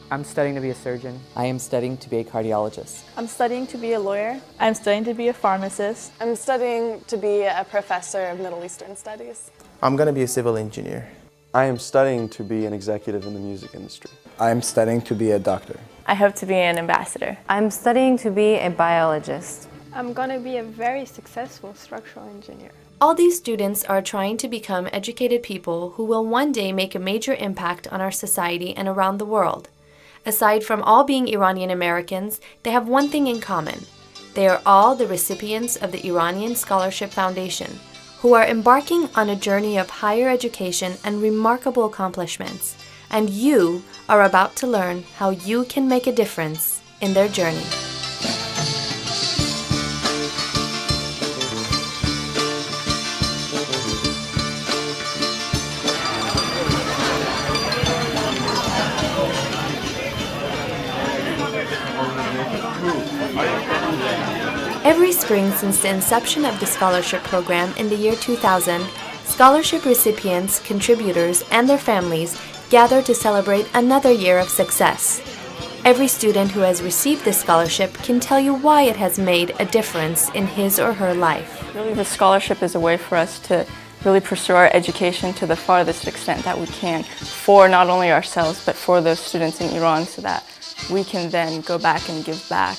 I'm studying to be a surgeon. I am studying to be a cardiologist. I'm studying to be a lawyer. I'm studying to be a pharmacist. I'm studying to be a professor of Middle Eastern Studies. I'm going to be a civil engineer. I am studying to be an executive in the music industry. I'm studying to be a doctor. I hope to be an ambassador. I'm studying to be a biologist. I'm going to be a very successful structural engineer. All these students are trying to become educated people who will one day make a major impact on our society and around the world. Aside from all being Iranian Americans, they have one thing in common. They are all the recipients of the Iranian Scholarship Foundation, who are embarking on a journey of higher education and remarkable accomplishments. And you are about to learn how you can make a difference in their journey. Every spring since the inception of the scholarship program in the year 2000, scholarship recipients, contributors, and their families gather to celebrate another year of success. Every student who has received this scholarship can tell you why it has made a difference in his or her life. Really, the scholarship is a way for us to really pursue our education to the farthest extent that we can for not only ourselves but for those students in Iran, so that we can then go back and give back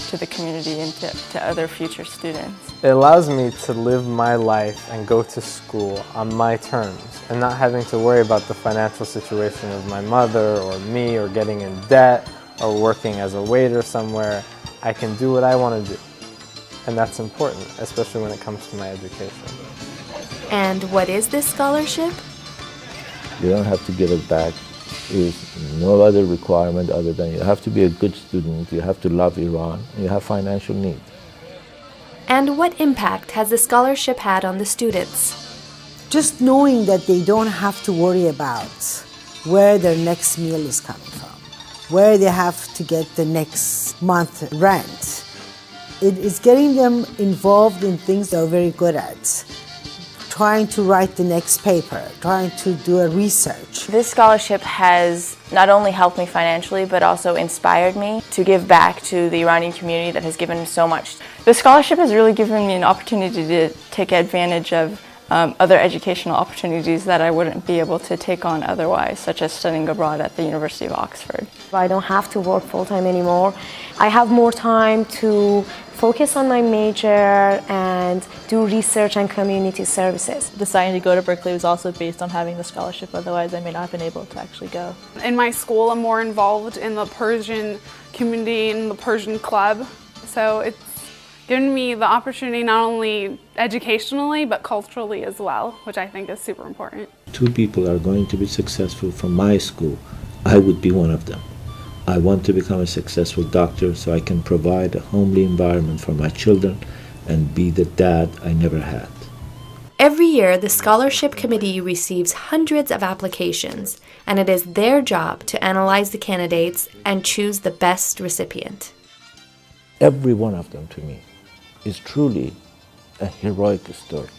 to the community and to other future students. It allows me to live my life and go to school on my terms and not having to worry about the financial situation of my mother or me or getting in debt or working as a waiter somewhere. I can do what I want to do, and that's important, especially when it comes to my education. And what is this scholarship? You don't have to give it back. There's no other requirement other than you have to be a good student, you have to love Iran, and you have financial need. And what impact has the scholarship had on the students? Just knowing that they don't have to worry about where their next meal is coming from, where they have to get the next month rent. It is getting them involved in things they're very good at. Trying to write the next paper, trying to do a research. This scholarship has not only helped me financially but also inspired me to give back to the Iranian community that has given so much. The scholarship has really given me an opportunity to take advantage of other educational opportunities that I wouldn't be able to take on otherwise, such as studying abroad at the University of Oxford. I don't have to work full-time anymore. I have more time to focus on my major and do research and community services. Deciding to go to Berkeley was also based on having the scholarship, otherwise I may not have been able to actually go. In my school, I'm more involved in the Persian community and the Persian club, so it's given me the opportunity not only educationally but culturally as well, which I think is super important. 2 people are going to be successful from my school. I would be one of them. I want to become a successful doctor so I can provide a homely environment for my children and be the dad I never had. Every year, the scholarship committee receives hundreds of applications, and it is their job to analyze the candidates and choose the best recipient. Every one of them to me is truly a heroic story.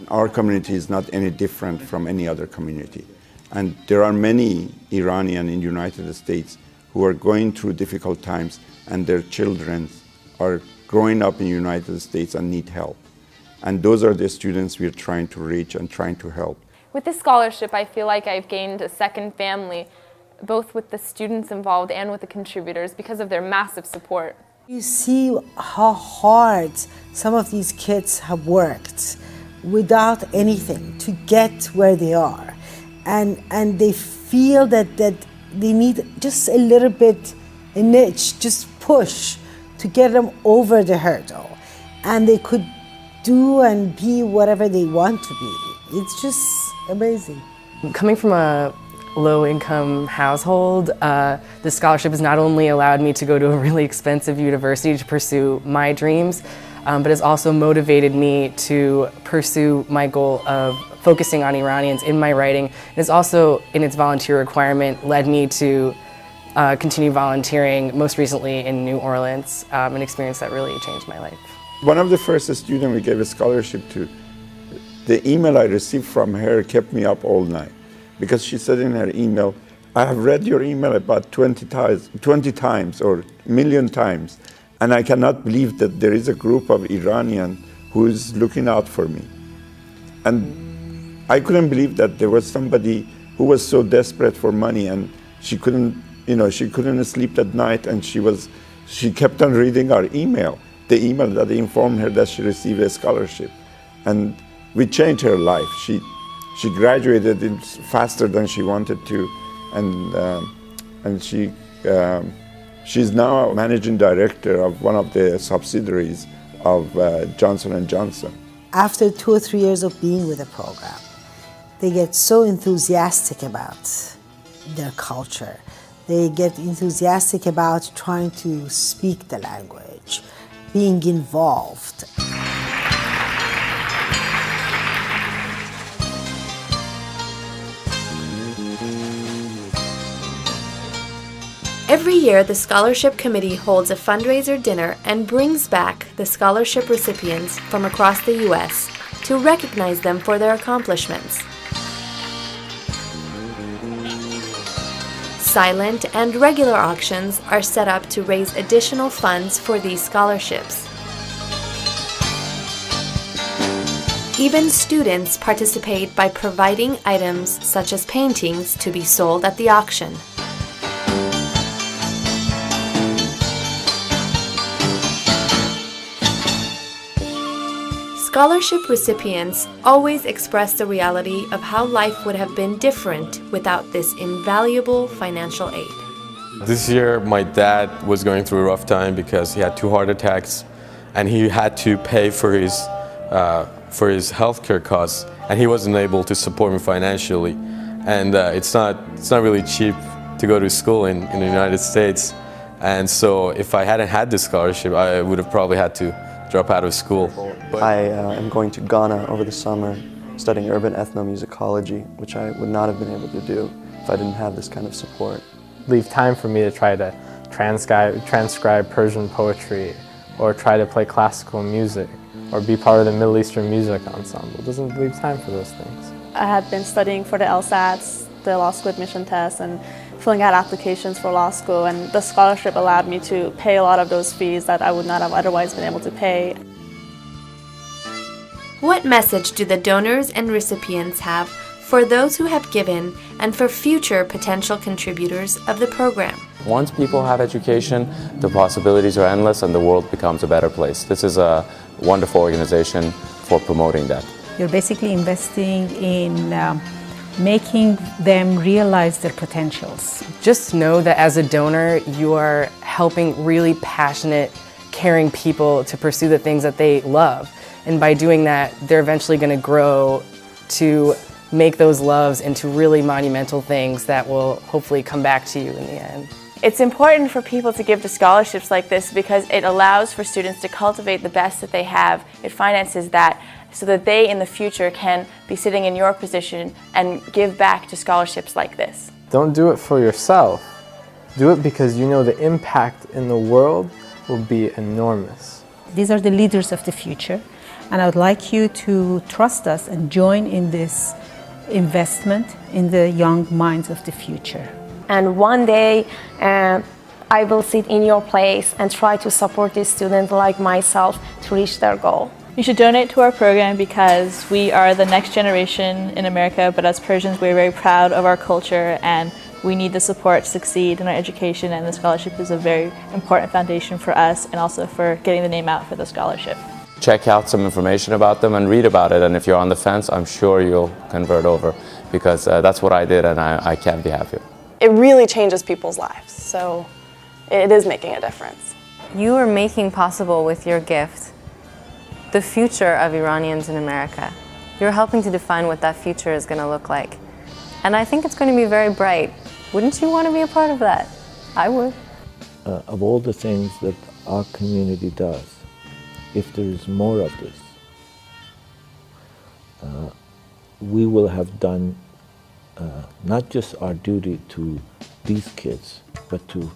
Our community is not any different from any other community. And there are many Iranians in the United States who are going through difficult times, and their children are growing up in the United States and need help. And those are the students we're trying to reach and trying to help. With this scholarship, I feel like I've gained a second family, both with the students involved and with the contributors, because of their massive support. You see how hard some of these kids have worked without anything to get where they are. And they feel that they need just a little bit, a niche, just push to get them over the hurdle. And they could do and be whatever they want to be. It's just amazing. Coming from a low-income household, the scholarship has not only allowed me to go to a really expensive university to pursue my dreams, but has also motivated me to pursue my goal of focusing on Iranians in my writing. It has also, in its volunteer requirement, led me to continue volunteering, most recently in New Orleans, an experience that really changed my life. One of the first students we gave a scholarship to, the email I received from her kept me up all night, because she said in her email, I have read your email about 20 times or a million times, and I cannot believe that there is a group of Iranian who is looking out for me. And I couldn't believe that there was somebody who was so desperate for money, and she couldn't sleep at night, and she kept on reading our email, the email that informed her that she received a scholarship. And we changed her life. She graduated faster than she wanted to, and she's now managing director of one of the subsidiaries of Johnson & Johnson. After 2 or 3 years of being with the program, they get so enthusiastic about their culture. They get enthusiastic about trying to speak the language, being involved. Every year, the Scholarship Committee holds a fundraiser dinner and brings back the scholarship recipients from across the U.S. to recognize them for their accomplishments. Silent and regular auctions are set up to raise additional funds for these scholarships. Even students participate by providing items such as paintings to be sold at the auction. Scholarship recipients always express the reality of how life would have been different without this invaluable financial aid. This year, my dad was going through a rough time because he had 2 heart attacks, and he had to pay for his healthcare costs, and he wasn't able to support me financially. And it's not really cheap to go to school in the United States. And so, if I hadn't had this scholarship, I would have probably had to drop out of school. I am going to Ghana over the summer, studying urban ethnomusicology, which I would not have been able to do if I didn't have this kind of support. Leave time for me to try to transcribe Persian poetry, or try to play classical music, or be part of the Middle Eastern music ensemble. It doesn't leave time for those things. I had been studying for the LSATs, the law school admission test, and filling out applications for law school, and the scholarship allowed me to pay a lot of those fees that I would not have otherwise been able to pay. What message do the donors and recipients have for those who have given and for future potential contributors of the program? Once people have education, the possibilities are endless and the world becomes a better place. This is a wonderful organization for promoting that. You're basically investing in making them realize their potentials. Just know that as a donor, you are helping really passionate, caring people to pursue the things that they love. And by doing that, they're eventually going to grow to make those loves into really monumental things that will hopefully come back to you in the end. It's important for people to give to scholarships like this because it allows for students to cultivate the best that they have. It finances that so that they in the future can be sitting in your position and give back to scholarships like this. Don't do it for yourself. Do it because you know the impact in the world will be enormous. These are the leaders of the future, and I would like you to trust us and join in this investment in the young minds of the future. And one day, I will sit in your place and try to support these students like myself to reach their goal. You should donate to our program because we are the next generation in America, but as Persians, we're very proud of our culture and we need the support to succeed in our education, and the scholarship is a very important foundation for us and also for getting the name out for the scholarship. Check out some information about them and read about it, and if you're on the fence, I'm sure you'll convert over because that's what I did and I can't be happier. It really changes people's lives, so it is making a difference. You are making possible with your gift the future of Iranians in America. You're helping to define what that future is going to look like. And I think it's going to be very bright. Wouldn't you want to be a part of that? I would. Of all the things that our community does, if there is more of this, we will have done not just our duty to these kids, but to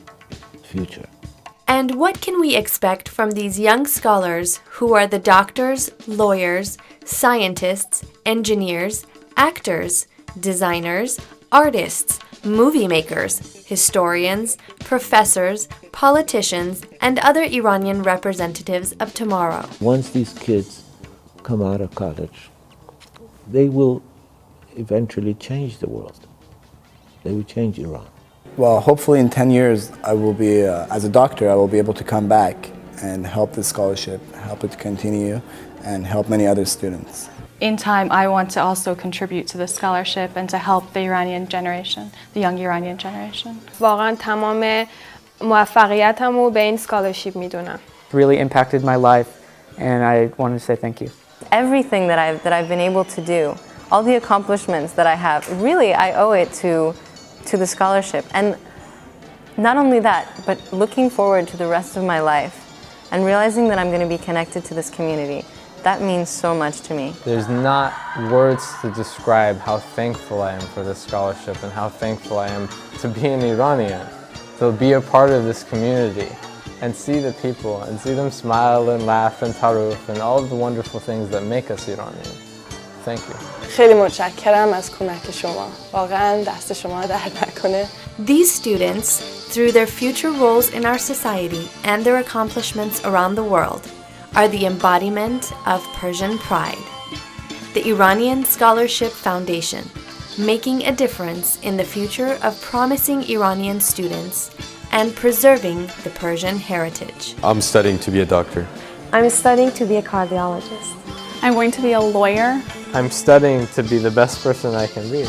the future. And what can we expect from these young scholars who are the doctors, lawyers, scientists, engineers, actors, designers, artists, movie makers, historians, professors, politicians, and other Iranian representatives of tomorrow. Once these kids come out of college, they will eventually change the world. They will change Iran. Well, hopefully in 10 years, I will be, as a doctor, I will be able to come back and help the scholarship, help it to continue, and help many other students. In time, I want to also contribute to the scholarship and to help the Iranian generation, the young Iranian generation. واقعا تمام موفقیتمو به این scholarship میدونم. Really impacted my life, and I wanted to say thank you. Everything that I've been able to do, all the accomplishments that I have, really I owe it to the scholarship. And not only that, but looking forward to the rest of my life and realizing that I'm going to be connected to this community. That means so much to me. There's not words to describe how thankful I am for this scholarship and how thankful I am to be an Iranian, to be a part of this community and see the people and see them smile and laugh and taruf and all of the wonderful things that make us Iranian. Thank you. خیلی متشکرم از کمک شما. واقعا دست شما درد نکنه. These students, through their future roles in our society and their accomplishments around the world, are the embodiment of Persian pride. The Iranian Scholarship Foundation, making a difference in the future of promising Iranian students and preserving the Persian heritage. I'm studying to be a doctor. I'm studying to be a cardiologist. I'm going to be a lawyer. I'm studying to be the best person I can be.